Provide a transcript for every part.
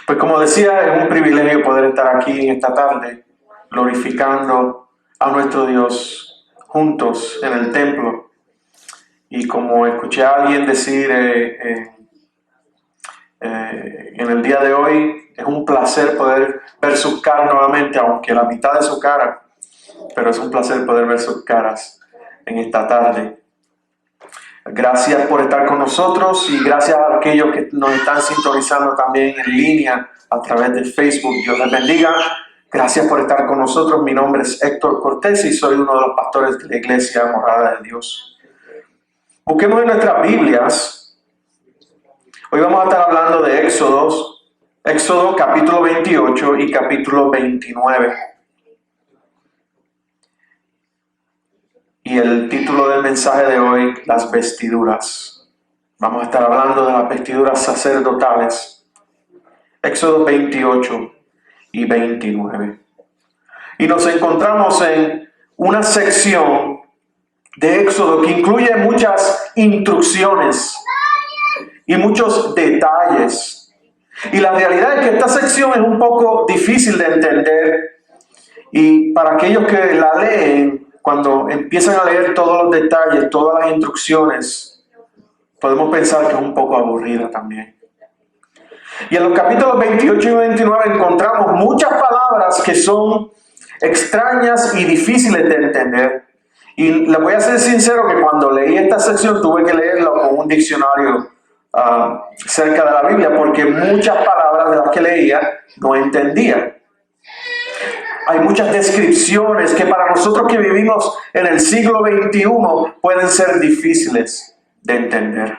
Pues como decía, es un privilegio poder estar aquí en esta tarde, glorificando a nuestro Dios juntos en el templo. Y como escuché a alguien decir en el día de hoy, es un placer poder ver sus caras nuevamente, aunque la mitad de su cara, pero es un placer poder ver sus caras en esta tarde. Gracias por estar con nosotros y gracias a aquellos que nos están sintonizando también en línea a través de Facebook. Dios les bendiga. Gracias por estar con nosotros. Mi nombre es Héctor Cortés y soy uno de los pastores de la Iglesia Morada de Dios. Busquemos en nuestras Biblias. Hoy vamos a estar hablando de Éxodo capítulo 28 y capítulo 29. Y el título del mensaje de hoy, las vestiduras. Vamos a estar hablando de las vestiduras sacerdotales. Éxodo 28 y 29. Y nos encontramos en una sección de Éxodo que incluye muchas instrucciones y muchos detalles. Y la realidad es que esta sección es un poco difícil de entender. Y para aquellos que la leen, cuando empiezan a leer todos los detalles, todas las instrucciones, podemos pensar que es un poco aburrida también. Y en los capítulos 28 y 29 encontramos muchas palabras que son extrañas y difíciles de entender. Y les voy a ser sincero que cuando leí esta sección tuve que leerlo con un diccionario cerca de la Biblia, porque muchas palabras de las que leía no entendía. Hay muchas descripciones que para nosotros que vivimos en el siglo XXI pueden ser difíciles de entender.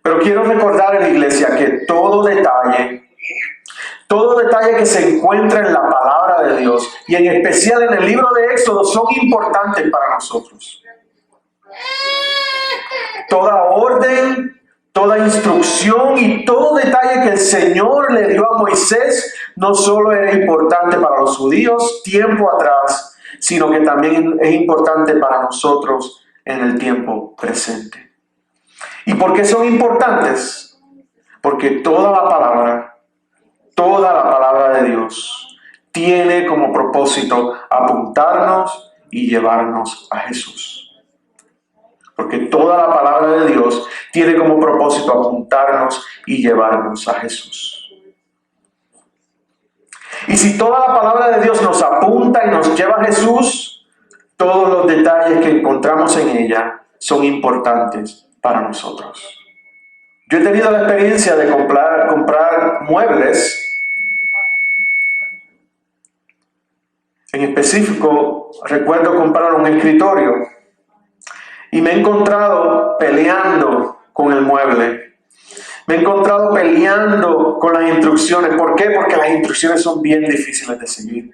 Pero quiero recordar en la iglesia que todo detalle que se encuentra en la palabra de Dios y en especial en el libro de Éxodo son importantes para nosotros. Toda orden, toda instrucción y todo detalle que el Señor le dio a Moisés no solo era importante para los judíos tiempo atrás, sino que también es importante para nosotros en el tiempo presente. ¿Y por qué son importantes? Porque toda la palabra de Dios tiene como propósito apuntarnos y llevarnos a Jesús. Porque toda la palabra de Dios tiene como propósito apuntarnos y llevarnos a Jesús. Y si toda la palabra de Dios nos apunta y nos lleva a Jesús, todos los detalles que encontramos en ella son importantes para nosotros. Yo he tenido la experiencia de comprar muebles. En específico, recuerdo comprar un escritorio. Y me he encontrado peleando con el mueble. Me he encontrado peleando con las instrucciones. ¿Por qué? Porque las instrucciones son bien difíciles de seguir.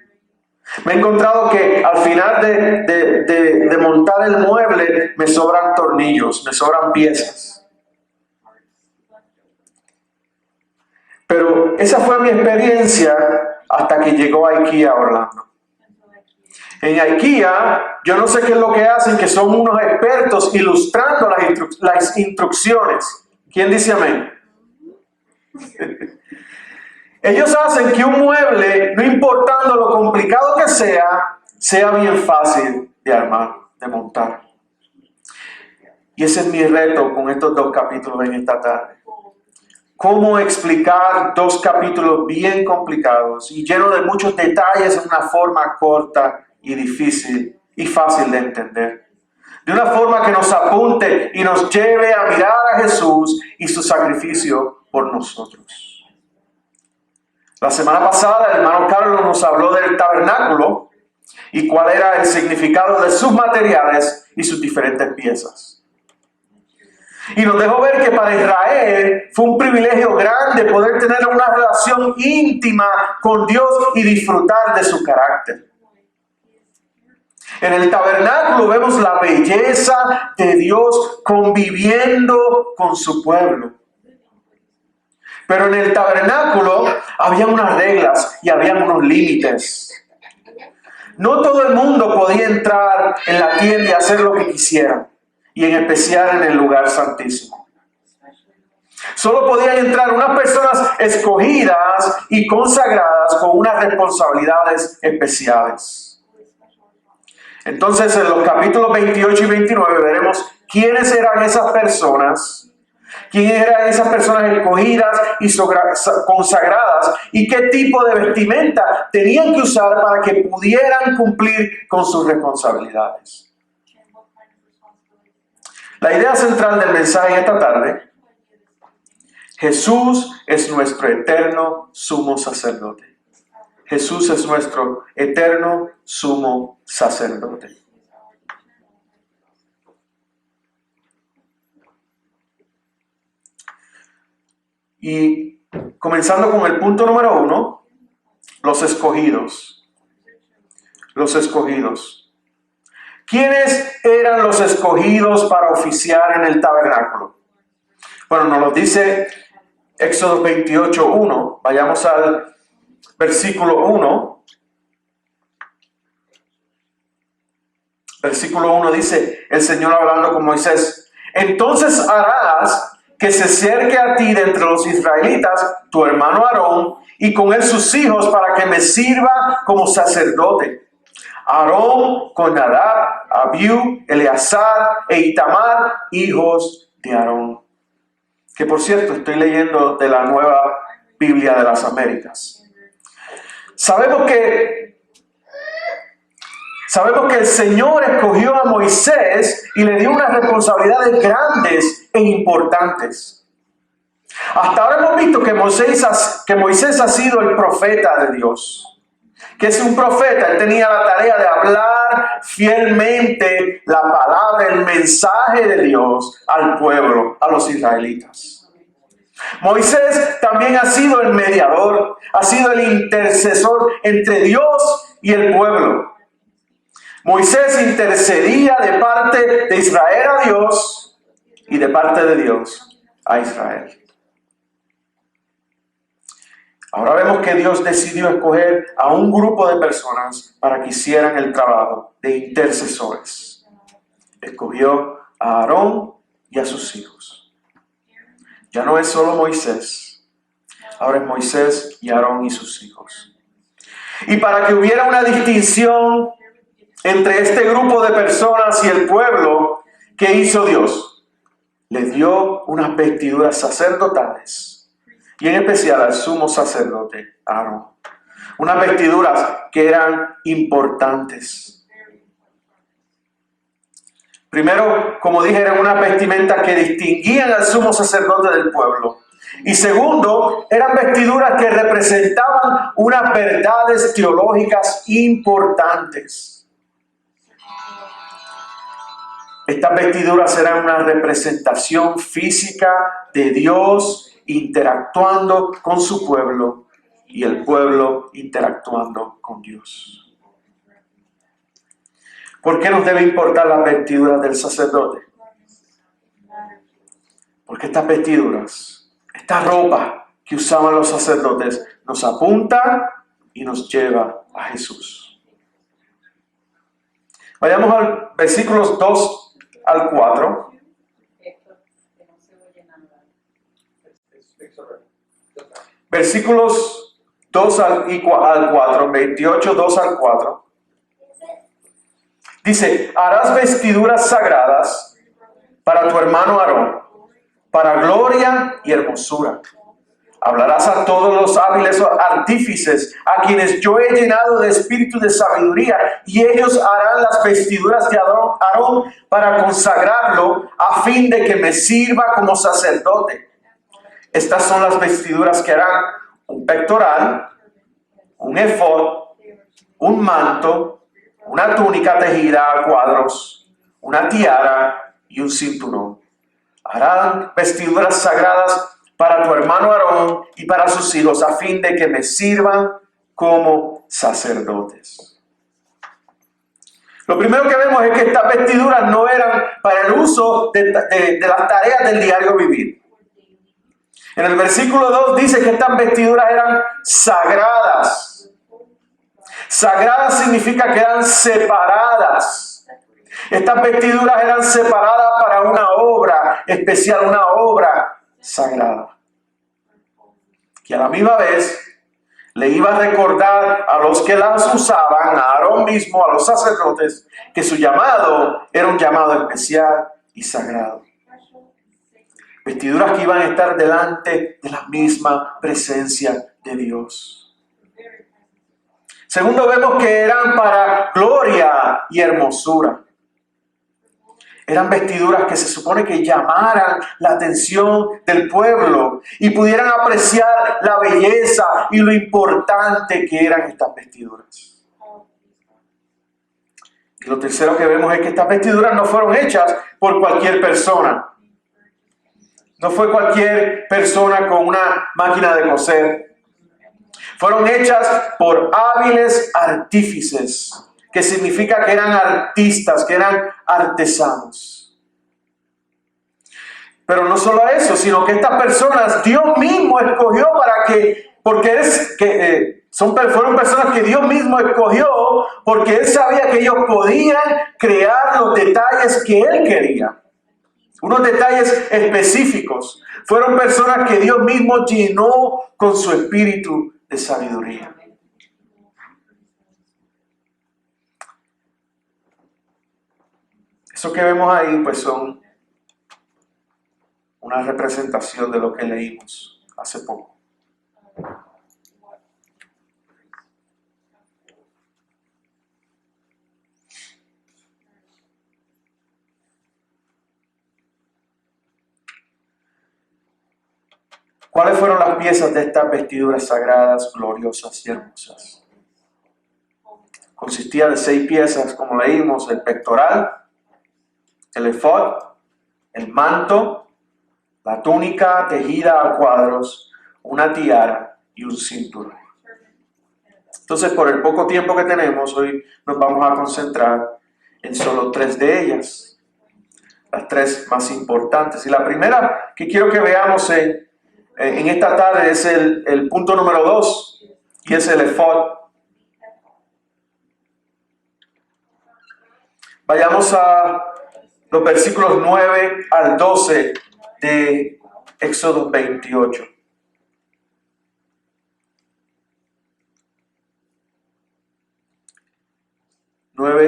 Me he encontrado que al final de montar el mueble me sobran tornillos, me sobran piezas. Pero esa fue mi experiencia hasta que llegó a IKEA Orlando. En IKEA, yo no sé qué es lo que hacen, que son unos expertos ilustrando las instrucciones. ¿Quién dice amén? Ellos hacen que un mueble, no importando lo complicado que sea bien fácil de armar, de montar. Y ese es mi reto con estos dos capítulos en esta tarde. Cómo explicar dos capítulos bien complicados y llenos de muchos detalles en una forma corta y difícil y fácil de entender. De una forma que nos apunte y nos lleve a mirar a Jesús y su sacrificio por nosotros. La semana pasada el hermano Carlos nos habló del tabernáculo y cuál era el significado de sus materiales y sus diferentes piezas. Y nos dejó ver que para Israel fue un privilegio grande poder tener una relación íntima con Dios y disfrutar de su carácter. En el tabernáculo vemos la belleza de Dios conviviendo con su pueblo. Pero en el tabernáculo había unas reglas y había unos límites. No todo el mundo podía entrar en la tienda y hacer lo que quisiera, y en especial en el lugar santísimo. Solo podían entrar unas personas escogidas y consagradas con unas responsabilidades especiales. Entonces, en los capítulos 28 y 29 veremos quiénes eran esas personas, quiénes eran esas personas escogidas y consagradas y qué tipo de vestimenta tenían que usar para que pudieran cumplir con sus responsabilidades. La idea central del mensaje esta tarde: Jesús es nuestro eterno sumo sacerdote. Jesús es nuestro eterno sumo sacerdote. Y comenzando con el punto número 1, los escogidos. Los escogidos. ¿Quiénes eran los escogidos para oficiar en el tabernáculo? Bueno, nos lo dice Éxodo 28:1. Vayamos al versículo 1. Versículo 1 dice el Señor hablando con Moisés: entonces harás que se acerque a ti de entre los israelitas tu hermano Aarón y con él sus hijos para que me sirva como sacerdote. Aarón con Nadab, Abiú, Eleazar e Itamar, hijos de Aarón. Que por cierto estoy leyendo de la Nueva Biblia de las Américas. Sabemos que el Señor escogió a Moisés y le dio unas responsabilidades grandes e importantes. Hasta ahora hemos visto que Moisés ha sido el profeta de Dios. Que es un profeta, él tenía la tarea de hablar fielmente la palabra, el mensaje de Dios al pueblo, a los israelitas. Moisés también ha sido el mediador, ha sido el intercesor entre Dios y el pueblo. Moisés intercedía de parte de Israel a Dios y de parte de Dios a Israel. Ahora vemos que Dios decidió escoger a un grupo de personas para que hicieran el trabajo de intercesores. Escogió a Aarón y a sus hijos. Ya no es solo Moisés, ahora es Moisés y Aarón y sus hijos. Y para que hubiera una distinción entre este grupo de personas y el pueblo, ¿qué hizo Dios? Les dio unas vestiduras sacerdotales, y en especial al sumo sacerdote Aarón. Unas vestiduras que eran importantes. Primero, como dije, eran unas vestimentas que distinguían al sumo sacerdote del pueblo. Y segundo, eran vestiduras que representaban unas verdades teológicas importantes. Estas vestiduras eran una representación física de Dios interactuando con su pueblo y el pueblo interactuando con Dios. ¿Por qué nos debe importar las vestiduras del sacerdote? Porque estas vestiduras, esta ropa que usaban los sacerdotes, nos apunta y nos lleva a Jesús. Vayamos al versículos 2 al 4. Versículos 2 al 4, 28, 2 al 4. Dice: harás vestiduras sagradas para tu hermano Aarón, para gloria y hermosura. Hablarás a todos los hábiles artífices, a quienes yo he llenado de espíritu de sabiduría, y ellos harán las vestiduras de Aarón para consagrarlo, a fin de que me sirva como sacerdote. Estas son las vestiduras que harán: un pectoral, un efod, un manto, una túnica tejida a cuadros, una tiara y un cinturón. Harán vestiduras sagradas para tu hermano Aarón y para sus hijos, a fin de que me sirvan como sacerdotes. Lo primero que vemos es que estas vestiduras no eran para el uso de las tareas del diario vivir. En el versículo 2 dice que estas vestiduras eran sagradas. Sagradas significa que eran separadas. Estas vestiduras eran separadas para una obra especial, una obra sagrada. Que a la misma vez le iba a recordar a los que las usaban, a Aarón mismo, a los sacerdotes, que su llamado era un llamado especial y sagrado. Vestiduras que iban a estar delante de la misma presencia de Dios. Segundo, vemos que eran para gloria y hermosura. Eran vestiduras que se supone que llamaran la atención del pueblo y pudieran apreciar la belleza y lo importante que eran estas vestiduras. Y lo tercero que vemos es que estas vestiduras no fueron hechas por cualquier persona. No fue cualquier persona con una máquina de coser. Fueron hechas por hábiles artífices, que significa que eran artistas, que eran artesanos. Pero no solo eso, sino que estas personas Dios mismo escogió fueron personas que Dios mismo escogió porque Él sabía que ellos podían crear los detalles que Él quería. Unos detalles específicos. Fueron personas que Dios mismo llenó con su espíritu de sabiduría. Eso que vemos ahí, pues son una representación de lo que leímos hace poco. ¿Cuáles fueron las piezas de estas vestiduras sagradas, gloriosas y hermosas? Consistía de 6 piezas, como leímos: el pectoral, el efod, el manto, la túnica tejida a cuadros, una tiara y un cinturón. Entonces, por el poco tiempo que tenemos, hoy nos vamos a concentrar en solo 3 de ellas, las 3 más importantes. Y la primera que quiero que veamos en esta tarde es el punto número 2, y es el efod. Vayamos a los versículos 9 al 12 de Éxodo 28.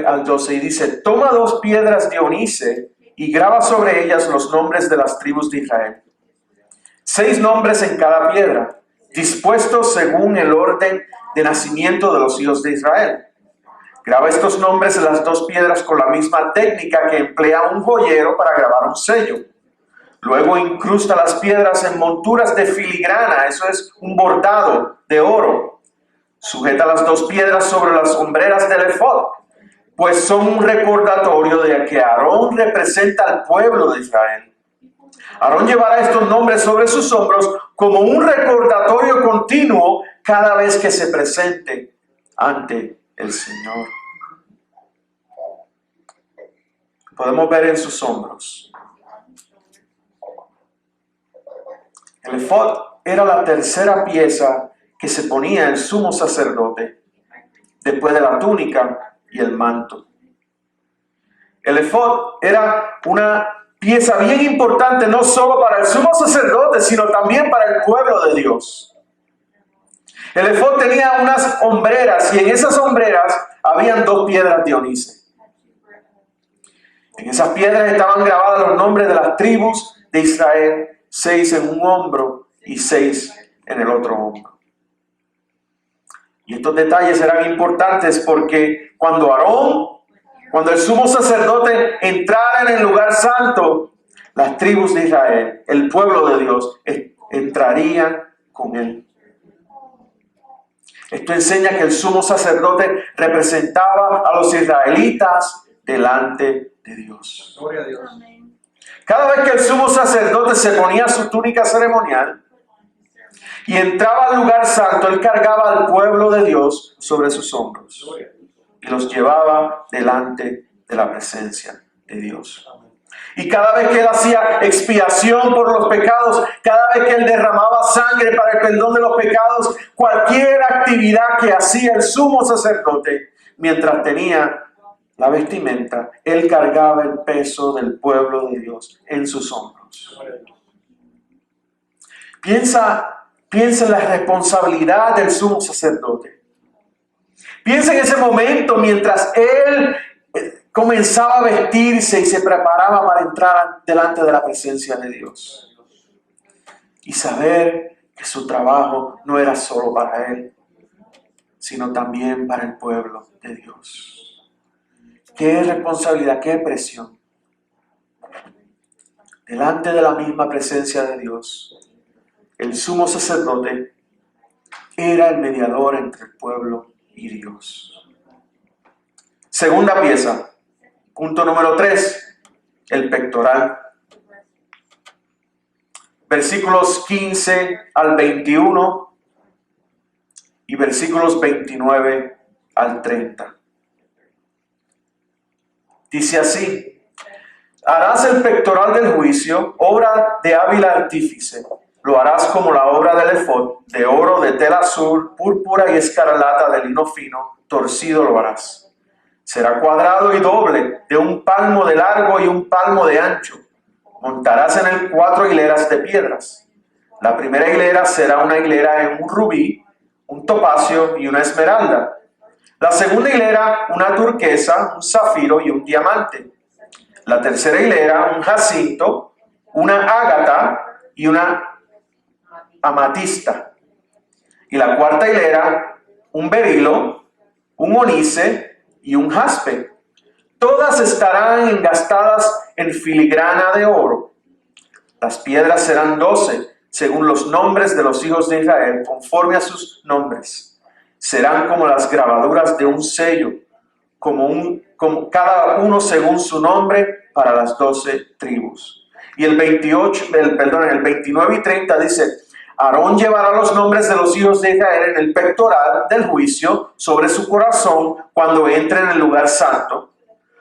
Al 12, y dice: toma 2 piedras de ónice y graba sobre ellas los nombres de las tribus de Israel. 6 nombres en cada piedra, dispuestos según el orden de nacimiento de los hijos de Israel. Graba estos nombres en las 2 piedras con la misma técnica que emplea un joyero para grabar un sello. Luego incrusta las piedras en monturas de filigrana, eso es un bordado de oro. Sujeta las 2 piedras sobre las hombreras del efod, pues son un recordatorio de que Aarón representa al pueblo de Israel. Aarón llevará estos nombres sobre sus hombros como un recordatorio continuo cada vez que se presente ante el Señor. Podemos ver en sus hombros. El efod era la tercera pieza que se ponía el sumo sacerdote después de la túnica y el manto. El efod era una pieza bien importante no solo para el sumo sacerdote, sino también para el pueblo de Dios. El efod tenía unas hombreras y en esas hombreras habían 2 piedras de ónice. En esas piedras estaban grabados los nombres de las tribus de Israel, 6 en un hombro y 6 en el otro hombro. Y estos detalles eran importantes porque cuando el sumo sacerdote entrara en el lugar santo, las tribus de Israel, el pueblo de Dios, entrarían con él. Esto enseña que el sumo sacerdote representaba a los israelitas delante de Dios. Gloria a Dios. Cada vez que el sumo sacerdote se ponía su túnica ceremonial y entraba al lugar santo, él cargaba al pueblo de Dios sobre sus hombros y los llevaba delante de la presencia de Dios. Y cada vez que él hacía expiación por los pecados, cada vez que él derramaba sangre para el perdón de los pecados, cualquier actividad que hacía el sumo sacerdote, mientras tenía la vestimenta, él cargaba el peso del pueblo de Dios en sus hombros. Piensa en la responsabilidad del sumo sacerdote. Piensa en ese momento mientras él comenzaba a vestirse y se preparaba para entrar delante de la presencia de Dios. Y saber que su trabajo no era solo para él, sino también para el pueblo de Dios. Qué responsabilidad, qué presión. Delante de la misma presencia de Dios, el sumo sacerdote era el mediador entre el pueblo y Dios. Segunda pieza, punto número 3, el pectoral. Versículos 15 al 21 y versículos 29 al 30. Dice así: harás el pectoral del juicio, obra de hábil artífice. Lo harás como la obra del efod, de oro, de tela azul, púrpura y escarlata, de lino fino, torcido lo harás. Será cuadrado y doble, de 1 palmo de largo y 1 palmo de ancho. Montarás en él 4 hileras de piedras. La primera hilera será una hilera en un rubí, un topacio y una esmeralda. La segunda hilera una turquesa, un zafiro y un diamante. La tercera hilera un jacinto, una ágata y una amatista. Y la cuarta hilera un berilo, un onice y un jaspe. Todas estarán engastadas en filigrana de oro. Las piedras serán 12, según los nombres de los hijos de Israel, conforme a sus nombres. Serán como las grabaduras de un sello, como cada uno según su nombre, para las 12 tribus. Y el 29 y 30 dice: Aarón llevará los nombres de los hijos de Israel en el pectoral del juicio sobre su corazón cuando entre en el lugar santo,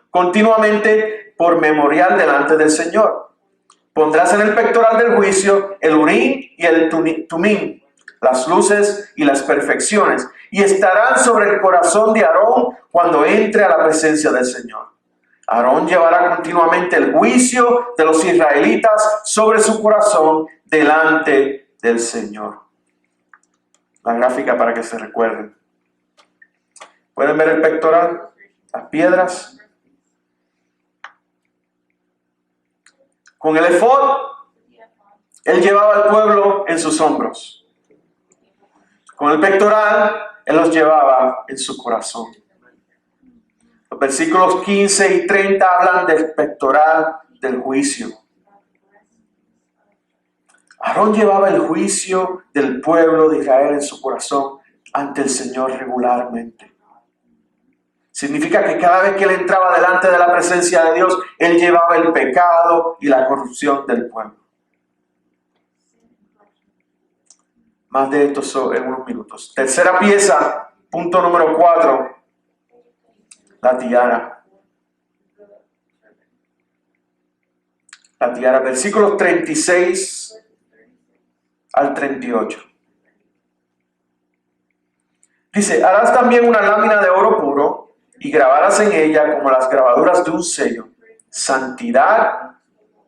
continuamente por memorial delante del Señor. Pondrás en el pectoral del juicio el Urim y el Tumim, las luces y las perfecciones, y estarán sobre el corazón de Aarón cuando entre a la presencia del Señor. Aarón llevará continuamente el juicio de los israelitas sobre su corazón delante del Señor. La gráfica para que se recuerden. ¿Pueden ver el pectoral? Las piedras. Con el efod, él llevaba al pueblo en sus hombros. Con el pectoral, él los llevaba en su corazón. Los versículos 15 y 30 hablan del pectoral del juicio. Aarón llevaba el juicio del pueblo de Israel en su corazón ante el Señor regularmente. Significa que cada vez que él entraba delante de la presencia de Dios, él llevaba el pecado y la corrupción del pueblo. Más de esto en unos minutos. Tercera pieza, punto número 4, la tiara. La tiara, versículos 36 al 38. Dice: harás también una lámina de oro puro y grabarás en ella como las grabaduras de un sello: santidad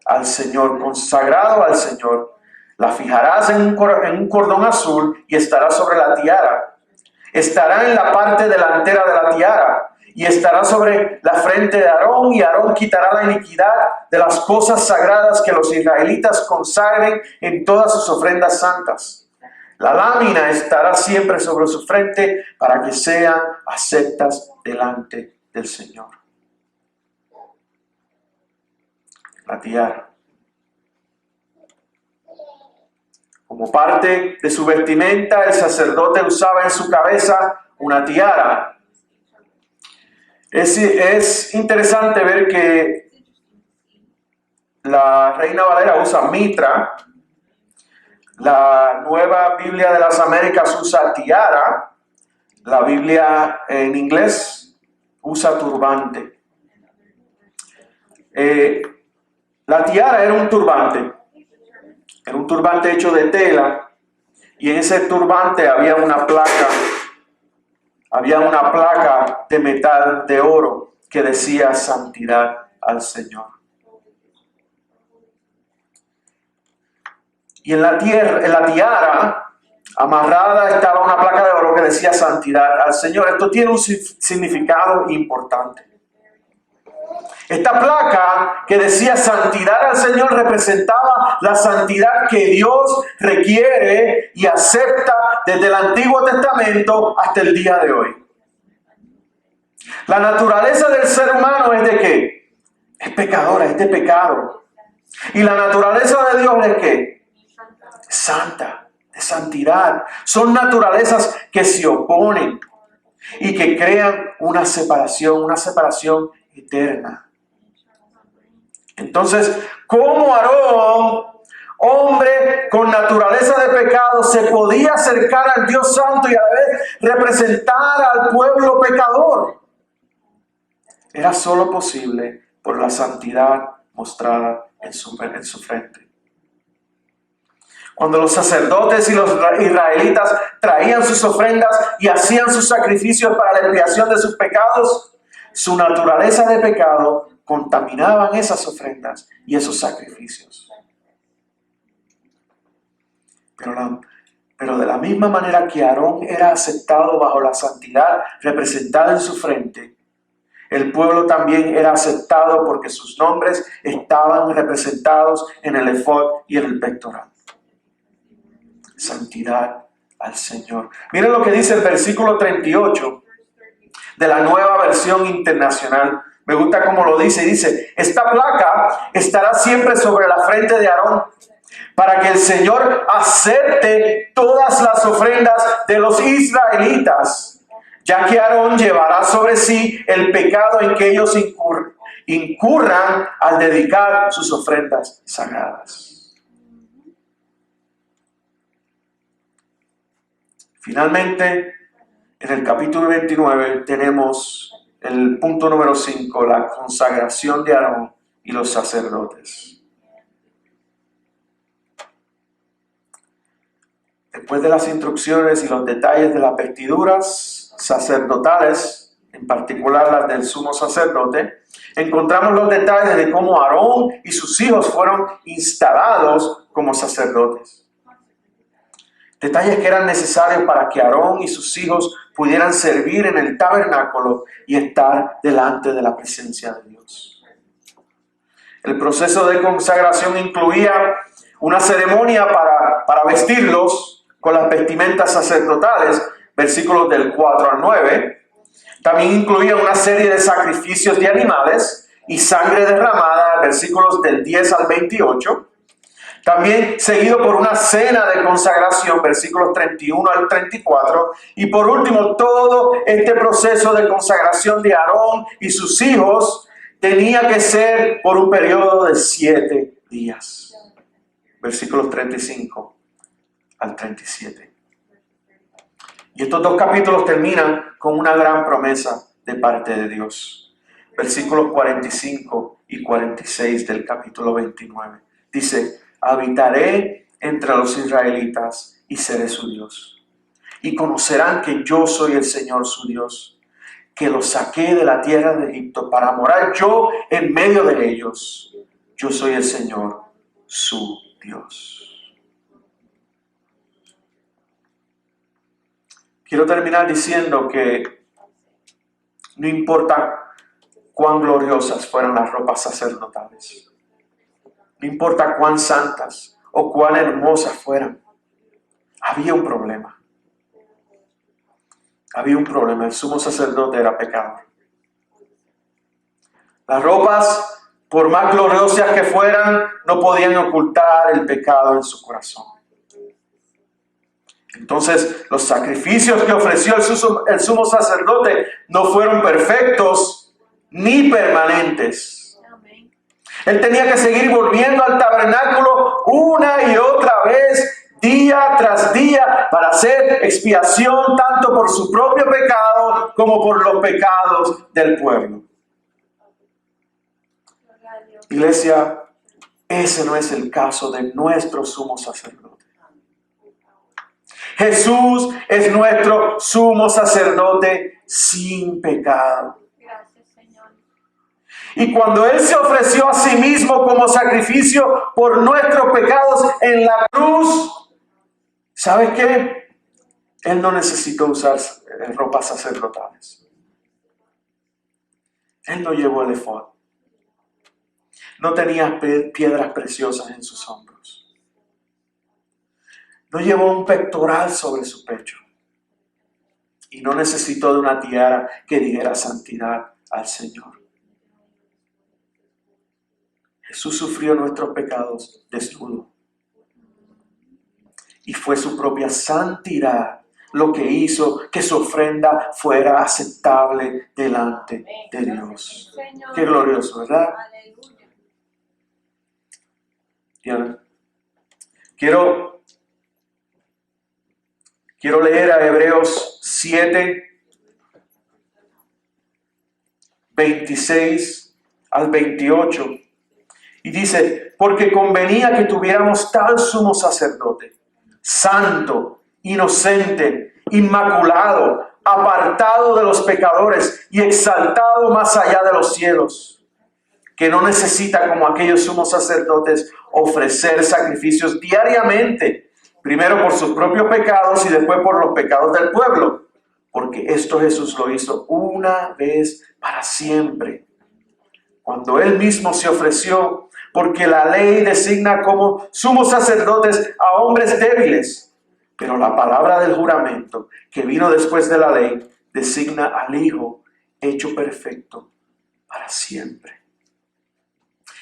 al Señor, consagrado al Señor. La fijarás en un cordón azul y estará sobre la tiara. Estará en la parte delantera de la tiara y estará sobre la frente de Aarón, y Aarón quitará la iniquidad de las cosas sagradas que los israelitas consagren en todas sus ofrendas santas. La lámina estará siempre sobre su frente para que sean aceptas delante del Señor. La tiara. Como parte de su vestimenta, el sacerdote usaba en su cabeza una tiara. Es interesante ver que la Reina Valera usa mitra, la Nueva Biblia de las Américas usa tiara, la Biblia en inglés usa turbante. La tiara era un turbante. Era un turbante hecho de tela, y en ese turbante había una placa de metal de oro que decía santidad al Señor. Y en la tiara amarrada estaba una placa de oro que decía santidad al Señor. Esto tiene un significado importante. Esta placa que decía santidad al Señor representaba la santidad que Dios requiere y acepta desde el Antiguo Testamento hasta el día de hoy. La naturaleza del ser humano es de qué? Es pecadora, es de pecado. Y la naturaleza de Dios es qué? Santa, de santidad. Son naturalezas que se oponen y que crean una separación eterna. Entonces, ¿cómo Aarón, hombre con naturaleza de pecado, se podía acercar al Dios Santo y a la vez representar al pueblo pecador? Era solo posible por la santidad mostrada en su frente. Cuando los sacerdotes y los israelitas traían sus ofrendas y hacían sus sacrificios para la expiación de sus pecados, su naturaleza de pecado contaminaban esas ofrendas y esos sacrificios. Pero de la misma manera que Aarón era aceptado bajo la santidad representada en su frente, el pueblo también era aceptado porque sus nombres estaban representados en el efod y en el pectoral. Santidad al Señor. Miren lo que dice el versículo 38 de la Nueva Versión Internacional. Me gusta cómo lo dice. Dice, esta placa estará siempre sobre la frente de Aarón para que el Señor acepte todas las ofrendas de los israelitas, ya que Aarón llevará sobre sí el pecado en que ellos incurran al dedicar sus ofrendas sagradas. Finalmente, en el capítulo 29 tenemos el punto número 5, la consagración de Aarón y los sacerdotes. Después de las instrucciones y los detalles de las vestiduras sacerdotales, en particular las del sumo sacerdote, encontramos los detalles de cómo Aarón y sus hijos fueron instalados como sacerdotes. Detalles que eran necesarios para que Aarón y sus hijos pudieran servir en el tabernáculo y estar delante de la presencia de Dios. El proceso de consagración incluía una ceremonia para vestirlos con las vestimentas sacerdotales, versículos del 4 al 9. También incluía una serie de sacrificios de animales y sangre derramada, versículos del 10 al 28. También seguido por una cena de consagración, versículos 31 al 34. Y por último, todo este proceso de consagración de Aarón y sus hijos tenía que ser por un periodo de 7 días. Versículos 35 al 37. Y estos dos capítulos terminan con una gran promesa de parte de Dios. Versículos 45 y 46 del capítulo 29. Dice, habitaré entre los israelitas y seré su Dios. Y conocerán que yo soy el Señor su Dios, que los saqué de la tierra de Egipto para morar yo en medio de ellos. Yo soy el Señor su Dios. Quiero terminar diciendo que no importa cuán gloriosas fueran las ropas sacerdotales, no importa cuán santas o cuán hermosas fueran, había un problema. Había un problema. El sumo sacerdote era pecador. Las ropas, por más gloriosas que fueran, no podían ocultar el pecado en su corazón. Entonces, los sacrificios que ofreció el sumo sacerdote no fueron perfectos ni permanentes. Él tenía que seguir volviendo al tabernáculo una y otra vez, día tras día, para hacer expiación tanto por su propio pecado como por los pecados del pueblo. Iglesia, ese no es el caso de nuestro sumo sacerdote. Jesús es nuestro sumo sacerdote sin pecado. Y cuando Él se ofreció a sí mismo como sacrificio por nuestros pecados en la cruz, ¿sabes qué? Él no necesitó usar ropas sacerdotales. Él no llevó el efod. No tenía piedras preciosas en sus hombros. No llevó un pectoral sobre su pecho. Y no necesitó de una tiara que dijera santidad al Señor. Jesús sufrió nuestros pecados desnudo. Y fue su propia santidad lo que hizo que su ofrenda fuera aceptable delante de Dios. Qué glorioso, ¿verdad? Diana. Quiero leer a Hebreos 7, 26 al 28. Y dice, porque convenía que tuviéramos tal sumo sacerdote, santo, inocente, inmaculado, apartado de los pecadores y exaltado más allá de los cielos, que no necesita, como aquellos sumos sacerdotes, ofrecer sacrificios diariamente, primero por sus propios pecados y después por los pecados del pueblo, porque esto Jesús lo hizo una vez para siempre, cuando Él mismo se ofreció, porque la ley designa como sumos sacerdotes a hombres débiles, pero la palabra del juramento que vino después de la ley designa al Hijo hecho perfecto para siempre.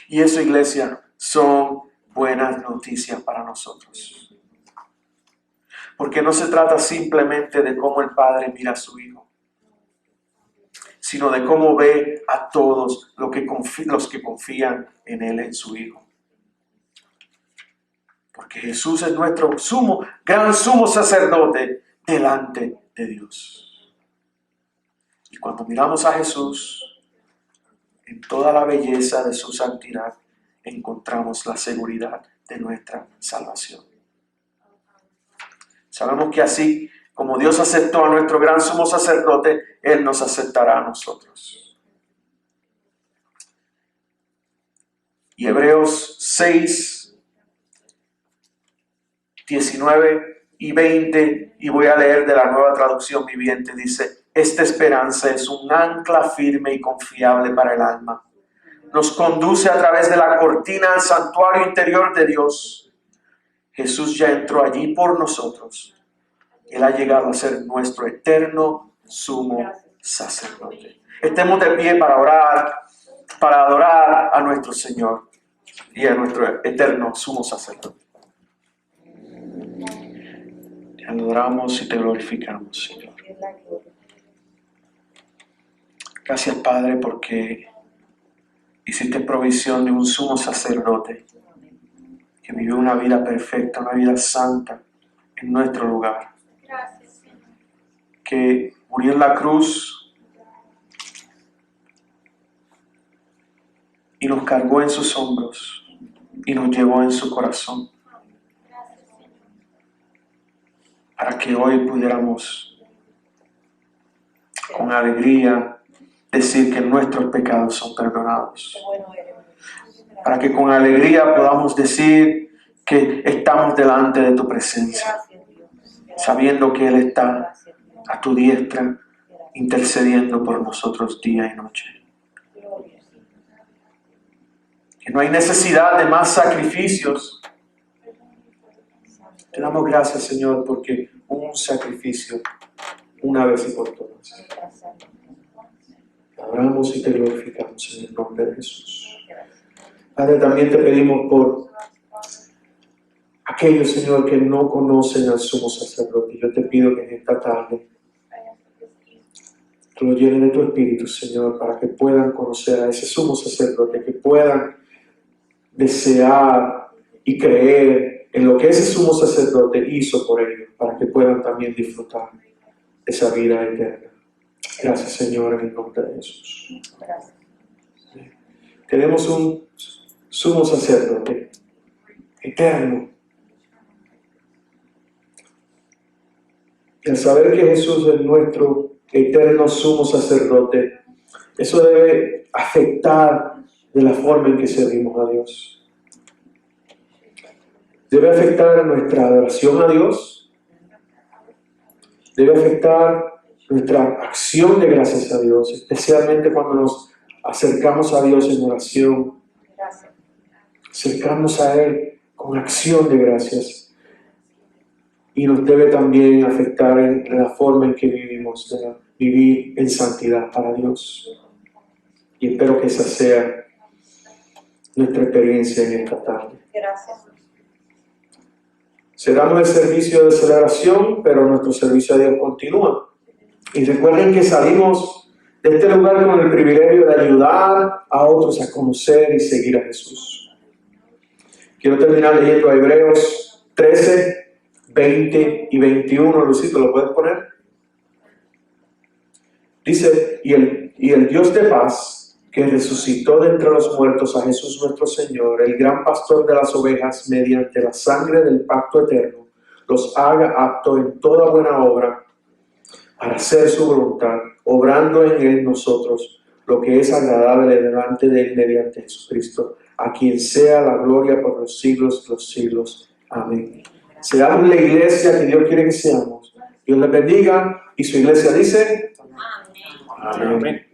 Y eso, iglesia, son buenas noticias para nosotros. Porque no se trata simplemente de cómo el Padre mira a su Hijo, sino de cómo ve a todos los que confían en Él, en su Hijo. Porque Jesús es nuestro gran sumo sacerdote delante de Dios. Y cuando miramos a Jesús, en toda la belleza de su santidad, encontramos la seguridad de nuestra salvación. Sabemos que así como Dios aceptó a nuestro gran sumo sacerdote, Él nos aceptará a nosotros. Y Hebreos 6, 19 y 20, y voy a leer de la Nueva Traducción Viviente, dice: esta esperanza es un ancla firme y confiable para el alma. Nos conduce a través de la cortina al santuario interior de Dios. Jesús ya entró allí por nosotros. Él ha llegado a ser nuestro eterno sumo sacerdote. Estemos de pie para orar, para adorar a nuestro Señor y a nuestro eterno sumo sacerdote. Te adoramos y te glorificamos, Señor. Gracias, Padre, porque hiciste provisión de un sumo sacerdote que vivió una vida perfecta, una vida santa en nuestro lugar. Que murió en la cruz y nos cargó en sus hombros y nos llevó en su corazón, para que hoy pudiéramos con alegría decir que nuestros pecados son perdonados, para que con alegría podamos decir que estamos delante de tu presencia, sabiendo que Él está a tu diestra intercediendo por nosotros día y noche. Que no hay necesidad de más sacrificios. Te damos gracias, Señor, porque hubo un sacrificio una vez y por todas. Te adoramos y te glorificamos en el nombre de Jesús. Padre, también te pedimos por aquellos, Señor, que no conocen al sumo sacerdote. Yo te pido que en esta tarde tú lo llenes de tu Espíritu, Señor, para que puedan conocer a ese sumo sacerdote, que puedan desear y creer en lo que ese sumo sacerdote hizo por ellos, para que puedan también disfrutar de esa vida eterna. Gracias, Señor, en el nombre de Jesús. Tenemos un sumo sacerdote eterno. Y al saber que Jesús es nuestro eterno sumo sacerdote, Eso debe afectar de la forma en que servimos a Dios. Debe afectar nuestra adoración a Dios. Debe afectar nuestra acción de gracias a Dios, especialmente cuando nos acercamos a Dios en oración. Acercarnos a Él con acción de gracias. Y nos debe también afectar en la forma en que vivimos, de vivir en santidad para Dios. Y espero que esa sea nuestra experiencia en esta tarde. Gracias. Cerramos el servicio de celebración, pero nuestro servicio a Dios continúa. Y recuerden que salimos de este lugar con el privilegio de ayudar a otros a conocer y seguir a Jesús. Quiero terminar leyendo a Hebreos 13, 20 y 21. Lucito, ¿lo puedes poner? Dice, y el Dios de paz, que resucitó de entre los muertos a Jesús nuestro Señor, el gran pastor de las ovejas, mediante la sangre del pacto eterno, los haga aptos en toda buena obra para hacer su voluntad, obrando en él nosotros lo que es agradable delante de él mediante Jesucristo, a quien sea la gloria por los siglos de los siglos. Amén. Seamos la iglesia que Dios quiere que seamos. Dios les bendiga y su iglesia dice: Amén. Amén.